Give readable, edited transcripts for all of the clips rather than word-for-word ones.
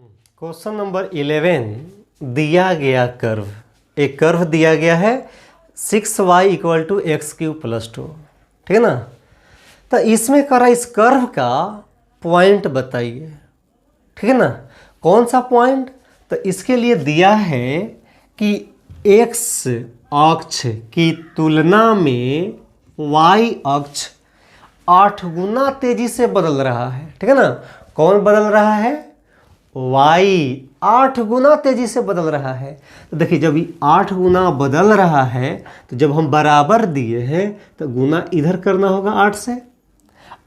Question number 11 दिया गया curve, एक कर्व दिया गया है 6y = x³ + 2, ठीक है ना। तो इसमें करा इस कर्व का पॉइंट बताइए, ठीक है ना। कौन सा पॉइंट? तो इसके लिए दिया है कि x अक्ष की तुलना में y अक्ष 8 गुना तेजी से बदल रहा है, ठीक है ना। कौन बदल रहा है? y 8 गुना तेजी से बदल रहा है। तो देखिए जब ये 8 गुना बदल रहा है तो जब हम बराबर दिए हैं तो गुना इधर करना होगा 8 से।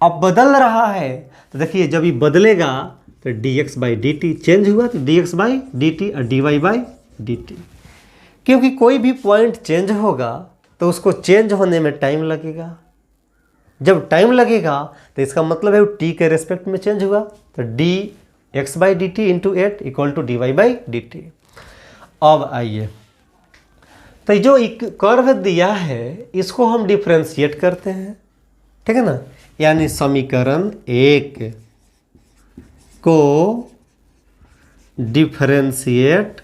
अब बदल रहा है तो देखिए जब ये बदलेगा तो dx/dt चेंज हुआ तो dx/dt और dy/dt, क्योंकि कोई भी पॉइंट चेंज होगा तो उसको चेंज होने में टाइम लगेगा। जब टाइम लगेगा तो इसका मतलब है वो t के रेस्पेक्ट में चेंज हुआ, तो dx/dt × 8 = dy/dt। अब आइए तो जो एक कर्व दिया है इसको हम डिफरेंशिएट करते हैं, ठीक है ना। यानी समीकरण 1 को डिफरेंशिएट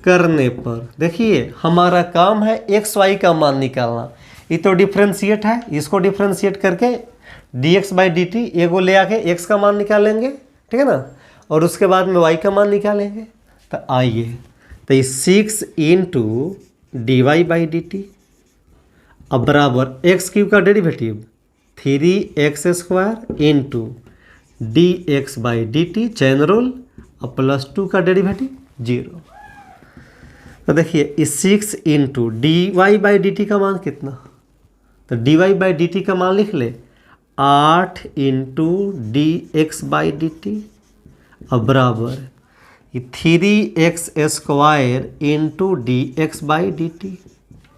करने पर देखिए हमारा काम है x y का मान निकालना। ये तो डिफरेंशिएट है, इसको डिफरेंशिएट करके dx/dt एगो ले आके x का मान निकालेंगे, ठीक है ना, और उसके बाद में y का मान निकालेंगे। तो आइए तो ये 6 × dy/dt अब बराबर x³ का derivative 3x² × dx/dt chain rule और +2 का डेरिवेटिव 0। तो देखिए इस 6 × dy/dt का मान कितना, तो dy/dt का मान लिख ले 8 × dx/dt अब बराबर 3x² × dx/dt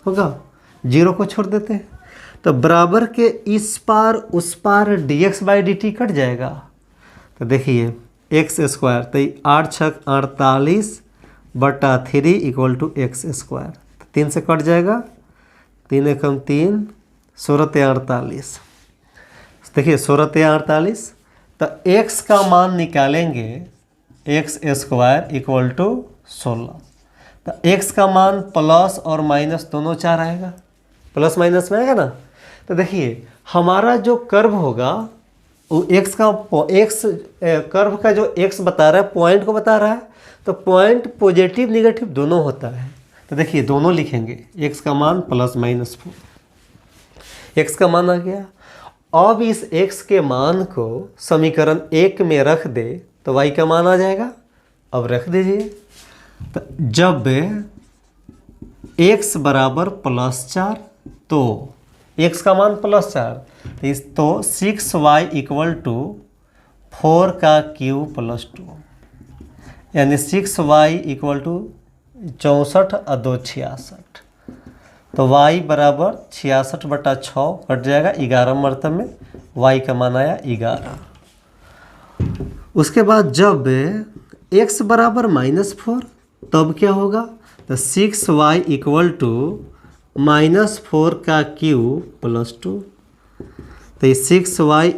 होगा। 0 को छोड़ देते हैं तो बराबर के इस पार उस पार dx/dt कट जाएगा। तो देखिए x² तो 8 × 6 = 48 बटा 3 = x², 3 से कट जाएगा, 3 × 1 = 3, 16 × 48। देखिए 16 × 48 तो x का मान निकालेंगे x² = 16। तो x का मान प्लस और माइनस दोनों 4 आएगा, प्लस माइनस में आएगा ना। तो देखिए हमारा जो कर्व होगा वो x कर्व का जो x बता रहा है पॉइंट को बता रहा है, तो पॉइंट पॉजिटिव निगेटिव दोनों होता है। तो देखिए दोनों लिखेंगे, x का मान +-4, x का मान आ गया। अब इस x के मान को समीकरण 1 में रख दे तो y का मान आ जाएगा। अब रख दीजिए तो जब x = +4 तो x का मान +4 तो 6y = 4³ + 2 यानी 6y = 64 और 2 66। तो y = 66/6 कट जाएगा, 11 मरतब में y का मान आया 11। उसके बाद जब x = -4 तब क्या होगा, तो 6y = -4³ + 2। तो ये 6y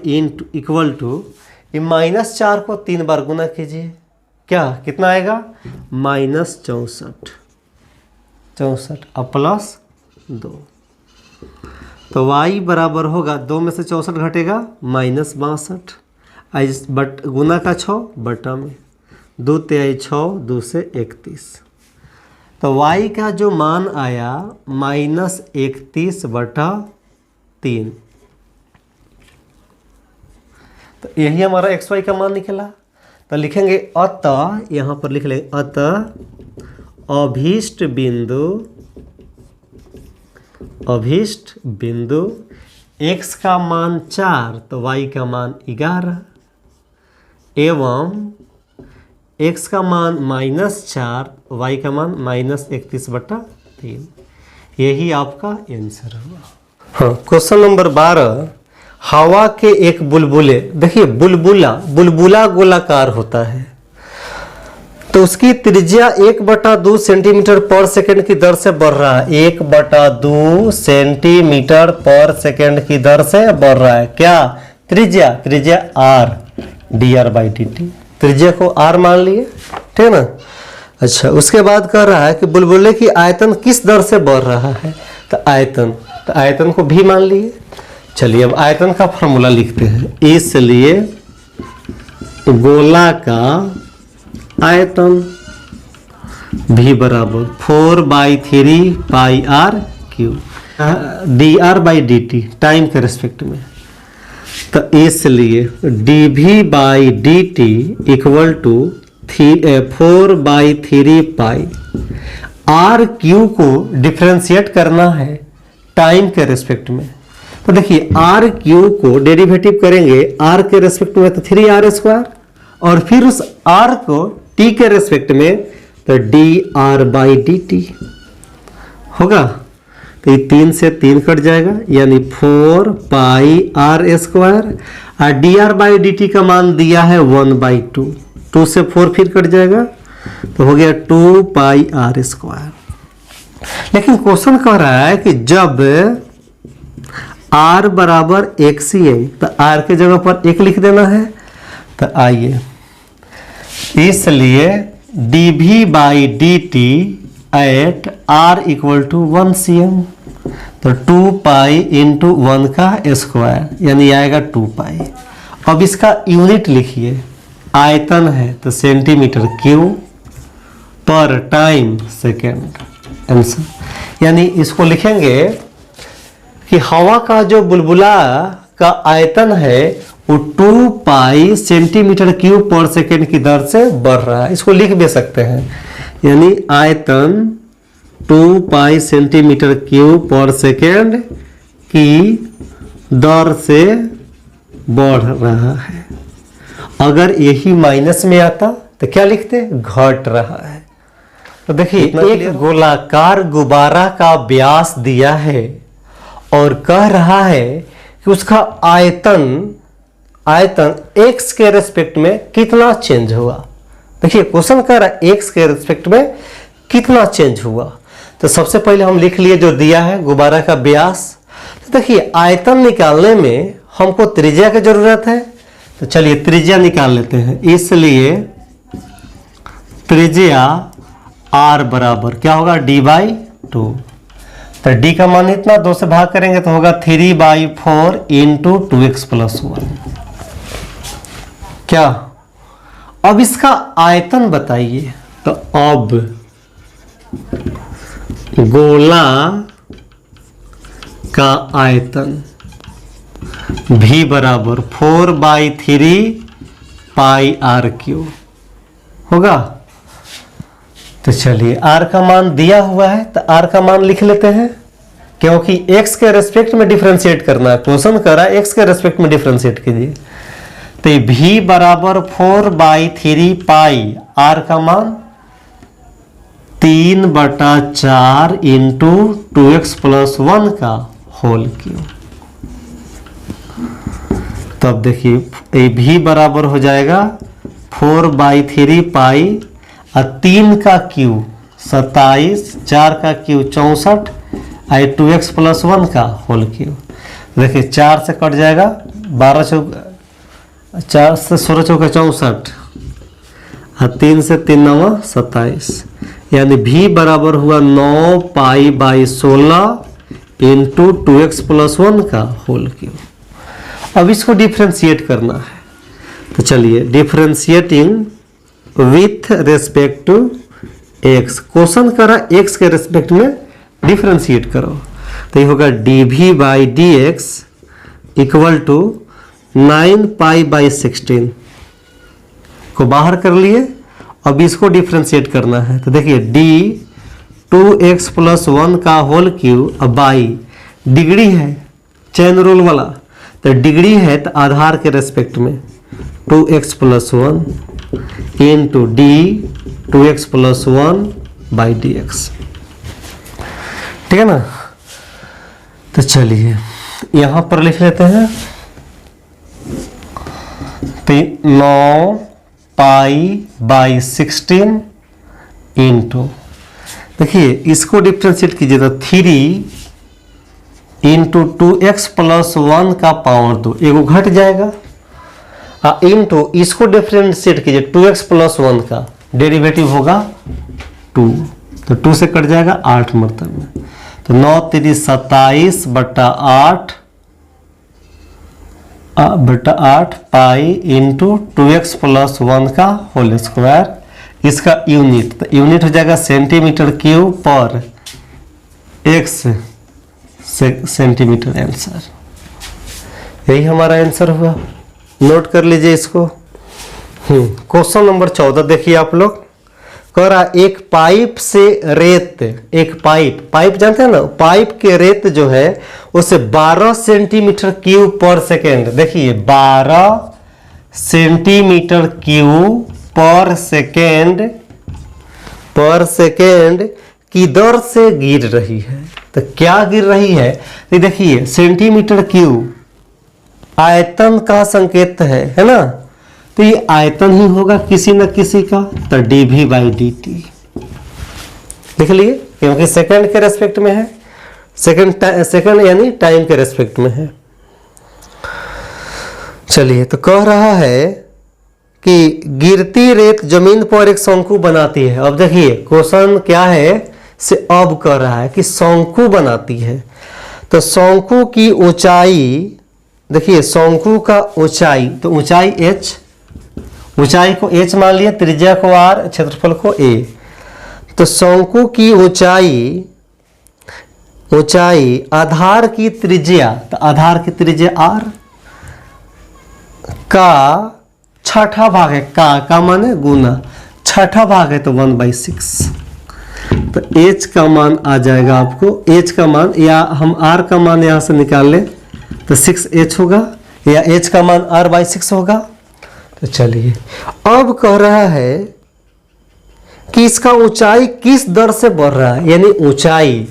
= -4 को 3 बार गुना कीजिए, क्या कितना आएगा, -64 और +2। तो y बराबर होगा 2 में से 64 घटेगा -62 बट गुना का 6 बटा में 2 × 6 2 से 31। तो y का जो मान आया -31/3। तो यही हमारा x y का मान निकला। तो लिखेंगे अतः, यहाँ पर लिख लेंगे अतः अभीष्ट बिंदु x का मान 4 तो y का मान 11 एवं x का मान -4 y का मान -31/3। यही आपका आंसर हुआ। हाँ, क्वेश्चन नंबर 12 हवा के एक बुलबुले, देखिए बुलबुला गोलाकार होता है तो उसकी त्रिज्या 1/2 सेंटीमीटर/सेकंड की दर से बढ़ रहा है, 1/2 सेंटीमीटर/सेकंड की दर से बढ़ रहा है। क्या त्रिज्या r dr/dt, त्रिज्या को r मान लिए, ठीक है ना। अच्छा, उसके बाद कह रहा है कि बुलबुले की आयतन किस दर से बढ़ रहा है, तो आयतन को भी मान लिए। चलिए अब आयतन का फॉर्मूला लिखते हैं। इसलिए गोला का आयतन v बराबर 4/3 pi r cube dr/dt time के रेस्पेक्ट में। तो इसलिए dv/dt equal to 4/3 pi r cube को डिफरेंशिएट करना है टाइम के रेस्पेक्ट में। तो देखिए आर क्यू को डेरिवेटिव करेंगे आर के रेस्पेक्ट में तो 3r², और फिर उस आर को टी के रेस्पेक्ट में तो dr/dt होगा। तो ये 3 से 3 कट जाएगा, यानी 4πr², और dr/dt का मान दिया है 1/2, 2 से 4 फिर कट जाएगा, तो हो गया 2πr²। लेकिन क्वेश्चन कह रहा है कि जब r बराबर 1 cm, तो r के जगह पर 1 लिख देना है। तो आइए, इसलिए dv/dt at r equal to 1 cm, तो 2π इंटू 1 का स्क्वायर, यानी आएगा 2π। अब इसका यूनिट लिखिए, आयतन है तो सेंटीमीटर क्यूब पर टाइम सेकेंड आंसर। यानी इसको लिखेंगे कि हवा का जो बुलबुला का आयतन है वो 2π सेंटीमीटर क्यूब पर सेकेंड की दर से बढ़ रहा है। इसको लिख भी सकते हैं, यानी आयतन 2π सेंटीमीटर क्यूब पर सेकेंड की दर से बढ़ रहा है। अगर यही माइनस में आता तो क्या लिखते, घट रहा है। तो देखिए एक गोलाकार गुब्बारा का व्यास दिया है और कह रहा है कि उसका आयतन x के रेस्पेक्ट में कितना चेंज हुआ। देखिए क्वेश्चन कह रहा है x के रेस्पेक्ट में कितना चेंज हुआ। तो सबसे पहले हम लिख लिए जो दिया है गुब्बारा का व्यास। तो देखिए आयतन निकालने में हमको त्रिज्या की जरूरत है, तो चलिए त्रिज्या निकाल लेते हैं। इसलिए त्रिज्या r बराबर क्या होगा, d/2। तो d का मान इतना, 2 से भाग करेंगे तो होगा 3/4 इंटू 2x + 1। क्या अब इसका आयतन बताइए। तो अब गोला का आयतन v बराबर 4/3 पाई r³ होगा। तो चलिए r का मान दिया हुआ है तो r का मान लिख लेते हैं, क्योंकि x के रेस्पेक्ट में डिफरेंशिएट करना है। क्वेश्चन कर रहा है x के रेस्पेक्ट में डिफरेंशिएट कीजिए। तो v बराबर 4/3 पाई r का मान 3/4 इंटू 2x + 1 का होल क्यूब। तब देखिए v बराबर हो जाएगा 4/3 पाई और 3 का क्यूब 27, 4 का क्यूब 64, और 2x + 1 का होल क्यूब। देखिए 4 से कट जाएगा, 12 चौका 4 से 16 चौका 64, और 3 से 3 9 27, यानी v बराबर हुआ 9π/16 इंटू 2x + 1 का होल क्यूब। अब इसको डिफ्रेंशिएट करना है, तो चलिए differentiating with respect to x। Question करा x के रेस्पेक्ट में डिफ्रेंशिएट करो, तो ये होगा dv/dx इक्वल टू 9π/16 को बाहर कर लिए। अब इसको डिफ्रेंशिएट करना है, तो देखिए d 2x + 1 का होल क्यूब, अब बाई डिग्री है चैन रूल वाला, तो डिग्री है तो आधार के रेस्पेक्ट में 2x + 1 into d 2x + 1/dx। ठीक है ना। तो चलिए यहां पर लिख लेते हैं, तो 9π/16 इंटू, देखिए इसको डिफ्रेंशिएट कीजिए तो 3 इंटू 2x + 1 का पावर 2, एगो घट जाएगा, इनटू इसको डिफरेंशिएट कीजिए 2x प्लस 1 का डेरिवेटिव होगा 2, तो 2 से कट जाएगा 8 मतलब में, तो 9 3 27 बटा 8 पाई इंटू 2x प्लस 1 का होल स्क्वायर, इसका यूनिट, तो यूनिट हो जाएगा सेंटीमीटर क्यूब पर x सेंटीमीटर। आंसर यही हमारा आंसर हुआ, नोट कर लीजिए इसको। क्वेश्चन नंबर 14 देखिए आप लोग, कह रहा एक पाइप से रेत, एक पाइप जानते हैं ना, पाइप के रेत जो है उसे 12 सेंटीमीटर क्यूब पर सेकेंड, देखिए 12 सेंटीमीटर क्यूब पर सेकेंड की दर से गिर रही है। तो क्या गिर रही है, तो देखिए सेंटीमीटर क्यूब आयतन का संकेत है ना, तो ये आयतन ही होगा किसी न किसी का, तो dv बाई dt लिख लिए, क्योंकि सेकंड के रेस्पेक्ट में है, सेकंड यानी टाइम के रेस्पेक्ट में है। चलिए, तो कह रहा है कि गिरती रेत जमीन पर एक शंकु बनाती है। अब देखिए क्वेश्चन क्या है से अब कह रहा है कि शंकु बनाती है, तो शंकु की ऊंचाई, देखिए शंकु का ऊंचाई, तो ऊंचाई h, ऊंचाई को h मान लिया, त्रिज्या को r, क्षेत्रफल को a, तो शंकु की ऊंचाई आधार की त्रिज्या, तो आधार की त्रिज्या r का छठा भाग है, का माने गुना, छठा भाग है तो 1/6, तो h का मान आ जाएगा आपको, h का मान, या हम r का मान यहां से निकाल लें तो 6h होगा, या h का मान r/6 होगा। तो चलिए, अब कह रहा है कि इसका ऊंचाई किस दर से बढ़ रहा है, यानी ऊंचाई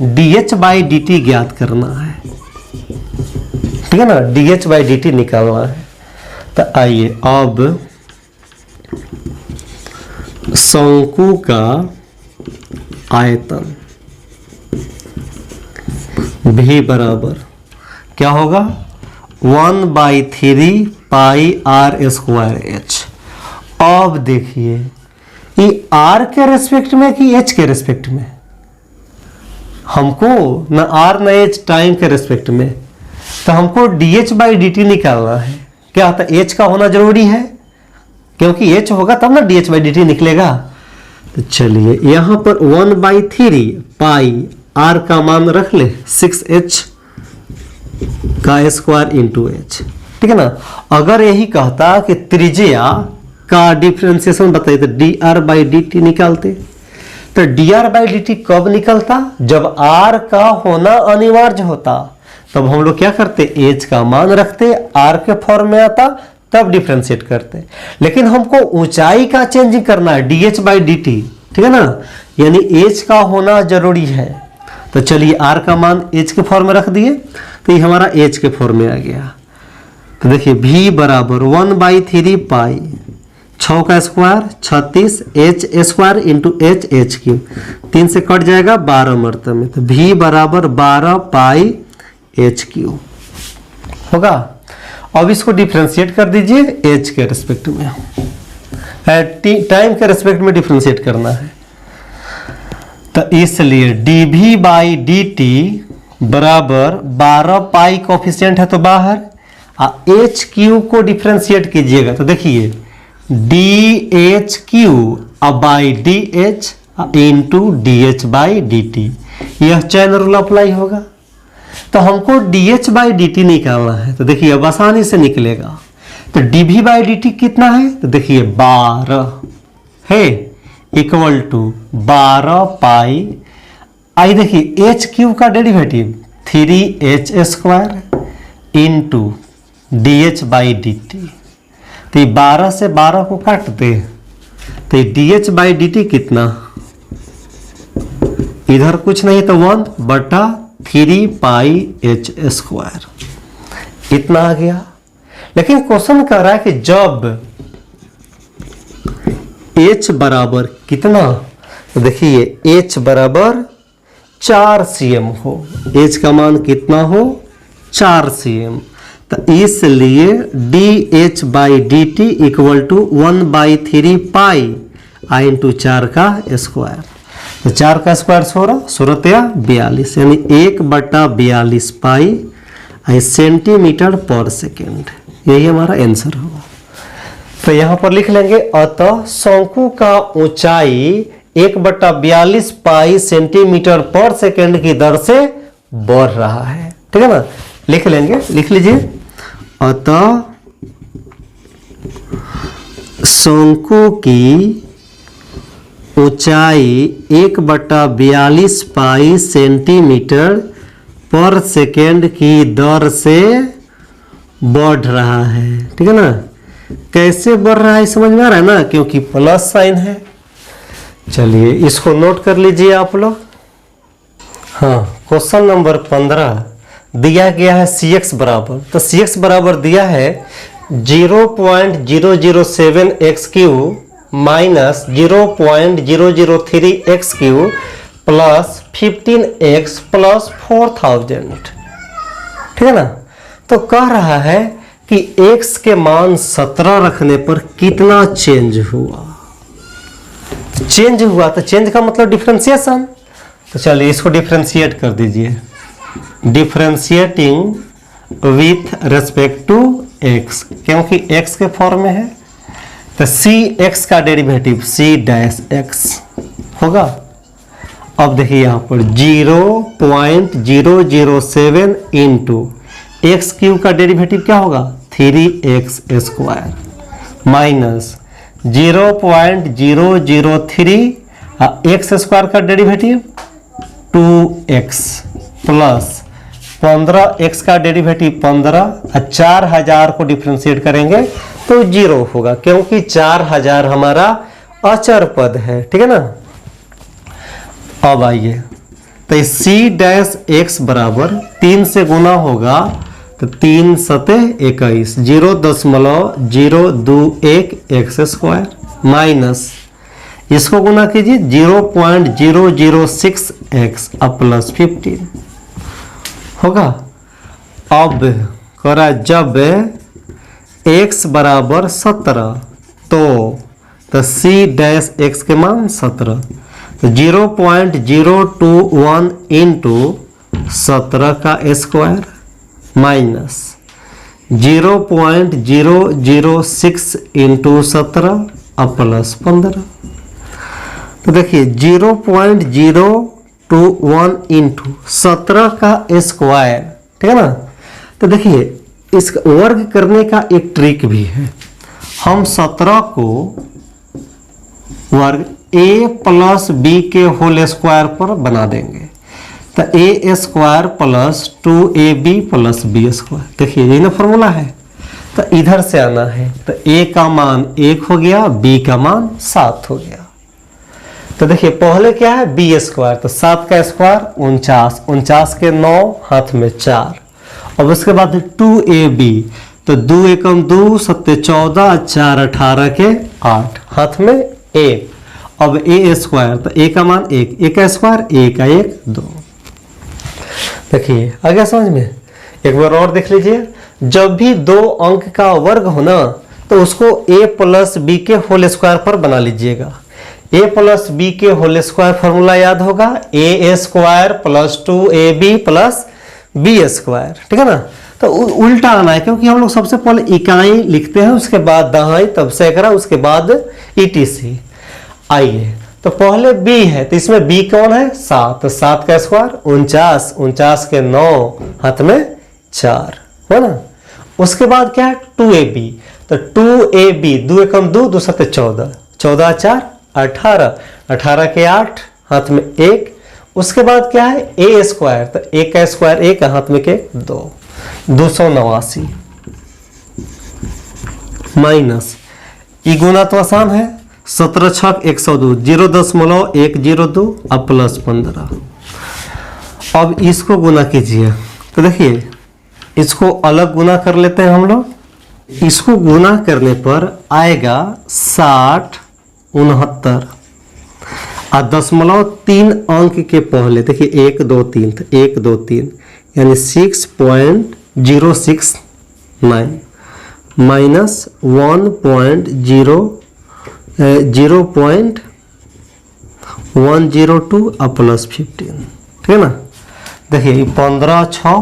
dh/dt ज्ञात करना है, ठीक है ना, dh/dt निकालना है। तो आइए अब शंकु का आयतन भी बराबर क्या होगा, 1/3 पाई r स्क्वायर h। अब देखिए ये r के रेस्पेक्ट में कि h के रेस्पेक्ट में, हमको न r न h टाइम के रेस्पेक्ट में, तो हमको dh/dt निकालना है। क्या होता है, h का होना जरूरी है, क्योंकि h होगा तब ना dh/dt निकलेगा। तो चलिए यहां पर 1/3 पाई r का मान रख ले 6h का स्क्वायर इंटू h, ठीक है ना। अगर यही कहता कि त्रिज्या का डिफरेंशिएशन बताइए तो dr/dt निकालते, तो dr/dt कब निकलता, जब r का होना अनिवार्य होता, तब हम लोग क्या करते, h का मान रखते, r के फॉर्म में आता तब डिफरेंशिएट करते। लेकिन हमको ऊंचाई का चेंज करना है, dh/dt, ठीक है ना, यानी h का होना जरूरी है। तो चलिए r का मान h के फॉर्म में रख दिए, तो ये हमारा h के फॉर्म में आ गया। तो देखिए v बराबर 1/3 पाई 6 का square 36 h square into h cube, 3 से कट जाएगा 12 मरतबे में, तो v बराबर 12 पाई h क्यूब होगा। अब इसको डिफरेंशिएट कर दीजिए h के रेस्पेक्ट में, टाइम के रेस्पेक्ट में डिफरेंशिएट करना है। तो इसलिए dv/dt बराबर 12 पाई कोफिशिएंट है तो बाहर, h क्यूब को डिफरेंशिएट कीजिएगा, तो देखिए dh cube by dh into dh/dt, यह चैन रूल अप्लाई होगा। तो हमको dh/dt निकालना है, तो देखिए अब आसानी से निकलेगा। तो dv/dt कितना है, तो देखिए 12 है इक्वल टू 12 पाई, आई देखिए h क्यूब का derivative 3h square into dh/dt, तो ये 12 से 12 को काटते, तो dh/dt कितना, इधर कुछ नहीं तो 1/3 पाई h स्क्वायर, इतना आ गया। लेकिन क्वेश्चन कह रहा है कि जब h बराबर कितना, तो देखिए h बराबर 4 cm हो, h का मान कितना हो 4 cm, तो इसलिए dh/dt equal to 1/3 pi i into 4 का स्क्वायर। तो 4 का स्क्वायर 16 या 42 यानी 1/42 पाई सेंटीमीटर पर सेकेंड। यही हमारा आंसर होगा। तो यहाँ पर लिख लेंगे अतः शंकु का ऊंचाई 1/42 पाई सेंटीमीटर पर सेकेंड की दर से बढ़ रहा है। ठीक है ना, लिख लेंगे, लिख लीजिए। अतः शंकु की ऊंचाई 1/42 पाई सेंटीमीटर पर सेकेंड की दर से बढ़ रहा है। ठीक है ना, कैसे बढ़ रहा है समझ में आ रहा है ना, क्योंकि प्लस साइन है। चलिए इसको नोट कर लीजिए आप लोग। हाँ, क्वेश्चन नंबर 15 दिया गया है cx बराबर, तो cx बराबर दिया है 0.007 x cube minus 0.003 x cube plus 15x plus 4000। ठीक है ना, तो कह रहा है कि x के मान 17 रखने पर कितना चेंज हुआ। चेंज हुआ तो चेंज का मतलब डिफरेंशिएशन। तो चलिए इसको डिफरेंशिएट कर दीजिए। Differentiating with respect to x, क्योंकि x के फॉर्म में है तो cx का डेरिवेटिव c डैश x होगा। अब देखिए यहाँ पर 0.007 इंटू एक्स क्यूब का डेरिवेटिव क्या होगा 3x square minus 0.003 x square का डेरिवेटिव 2x प्लस 15x का डेरिवेटिव 15 और 4000 को डिफरेंशिएट करेंगे तो 0 होगा, क्योंकि 4000 हमारा अचर पद है। ठीक है ना। अब आइए तो c डैश x बराबर 3 से गुना होगा तो 3 सते 21 0.021 एक्स स्क्वायर माइनस इसको गुना कीजिए 0.006 एक्स अब प्लस 15 होगा। अब करा जब x बराबर 17 तो c डैश x के मान 17 तो 0.021 इंटू 17 का स्क्वायर माइनस 0.006 इंटू 17 अब प्लस 15। तो देखिए 0.021 इंटू 17 का स्क्वायर। ठीक है ना। तो देखिए इसका वर्ग करने का एक ट्रिक भी है। हम 17 को वर्ग a प्लस b के होल स्क्वायर पर बना देंगे तो a square plus 2ab plus b square. देखिए ये ना फॉर्मूला है, तो इधर से आना है तो a का मान 1 हो गया, b का मान 7 हो गया। तो देखिए पहले क्या है b स्क्वायर, तो 7 का स्क्वायर 49, 49 के 9 हाथ में 4। अब उसके बाद 2ab तो 2 एकम 2 7 14 4 18 के 8 हाथ में 1। अब a स्क्वायर तो a का मान 1, a का स्क्वायर 1 का 1 2। देखिए आ गया समझ में। एक बार और देख लीजिए, जब भी दो अंक का वर्ग हो ना तो उसको a प्लस b के होल स्क्वायर पर बना लीजिएगा। a प्लस b के होल स्क्वायर फॉर्मूला याद होगा a square plus 2ab plus b square. ठीक है ना। तो उल्टा आना है, क्योंकि हम लोग सबसे पहले इकाई लिखते हैं, उसके बाद दहाई, तब सैकड़ा, उसके बाद etc। आइए तो पहले b है तो इसमें b कौन है 7, तो 7 का स्क्वायर 49, 49 के 9 हाथ में 4 है ना। उसके बाद क्या है 2ab तो 2ab 2 एकम 2 2 7 14, 14 4 18, 18 के 8 हाथ में 1। उसके बाद क्या है a स्क्वायर तो 1 का स्क्वायर 1 हाथ में के 2, 289 माइनस ई गुना तो आसान है 17 छक 102 0.102 अब प्लस 15। अब इसको गुना कीजिए तो देखिए इसको अलग गुना कर लेते हैं हम लोग। इसको गुना करने पर आएगा 60 69 और 0.3 अंक के पहले देखिए 1 2 3 1 2 3 यानी 6.06 9 माइनस 0.102 और प्लस 15, ठीक है ना। देखिए 15 6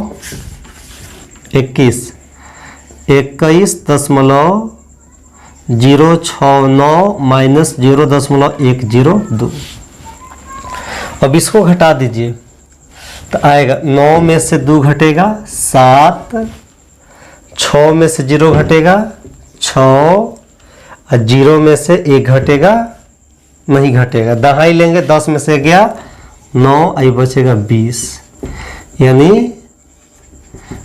21, 21.069 माइनस 0.102। अब इसको घटा दीजिए तो आएगा 9 में से 2 घटेगा 7, 6 में से 0 घटेगा 6 और 0 में से 1 घटेगा, नहीं घटेगा, दहाई लेंगे, 10 में से गया 9 आई बचेगा 20, यानी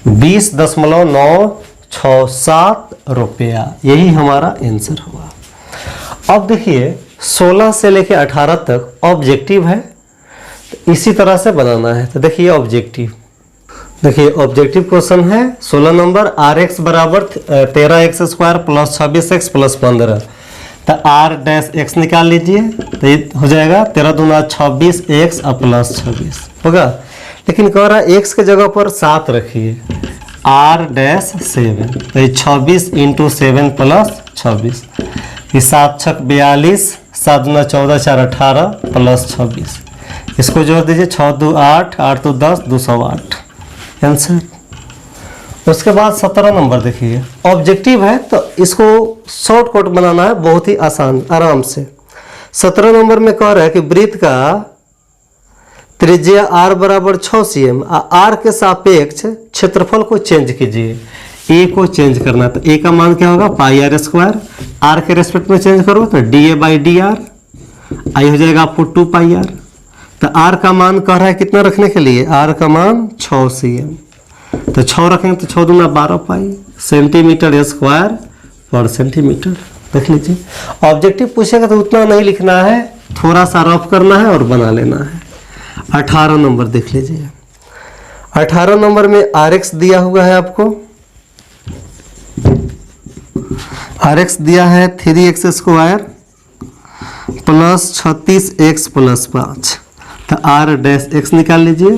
20.967 रुपया, यही हमारा आंसर हुआ। अब देखिए 16 से लेके 18 तक ऑब्जेक्टिव है, तो इसी तरह से बनाना है। तो देखिए ऑब्जेक्टिव, देखिए ऑब्जेक्टिव क्वेश्चन है 16 नंबर, आर एक्स बराबर 13x square plus 26x plus 15, तो आर डैश एक्स निकाल लीजिए, तो ये हो जाएगा 13 दूना 26x और प्लस 26 होगा। लेकिन कह रहा है एक्स के जगह पर 7 रखिए, आर डैश 7, तो ये 26 इंटू 7 प्लस 26, ये 7 छक 42, 7 दूना 14 4 18 प्लस 26, इसको जोड़ दीजिए 6 2 8 8 2 10 208 आंसर। उसके बाद 17 नंबर देखिए, ऑब्जेक्टिव है तो इसको शॉर्टकट बनाना है, बहुत ही आसान आराम से। 17 नंबर में कह रहा है कि वृत्त का त्रिज्या r बराबर 6 cm, r के सापेक्ष क्षेत्रफल को चेंज कीजिए, a को चेंज करना है। तो a का मान क्या होगा पाई आर स्क्वायर, r के रेस्पेक्ट में चेंज करो तो dA बाई डी आर, आई हो जाएगा आपको 2 पाई आर। तो r का मान कह रहा है कितना रखने के लिए, r का मान 6 cm, तो 6 रखेंगे तो 6 दूना 12 पाई सेंटीमीटर स्क्वायर पर सेंटीमीटर। देख लीजिए ऑब्जेक्टिव पूछेगा तो उतना नहीं लिखना है, थोड़ा सा रफ करना है और बना लेना है। 18 नंबर देख लीजिए, 18 नंबर में आर एक्स दिया हुआ है आपको, आर एक्स दिया है 3x square plus 36x plus 5, तो आर डैश एक्स निकाल लीजिए,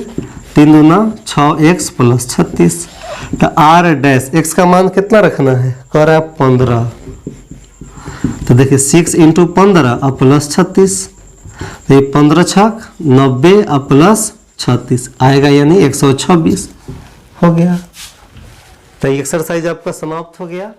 3 दूना 6x प्लस 36, तो आर डैश एक्स का मान कितना रखना है, कह रहा है 15, तो देखिए 6 इंटू 15 और प्लस 36, तो ये 15 छक 90 और प्लस 36 आएगा, यानी 126 हो गया। तो एक्सरसाइज आपका समाप्त हो गया।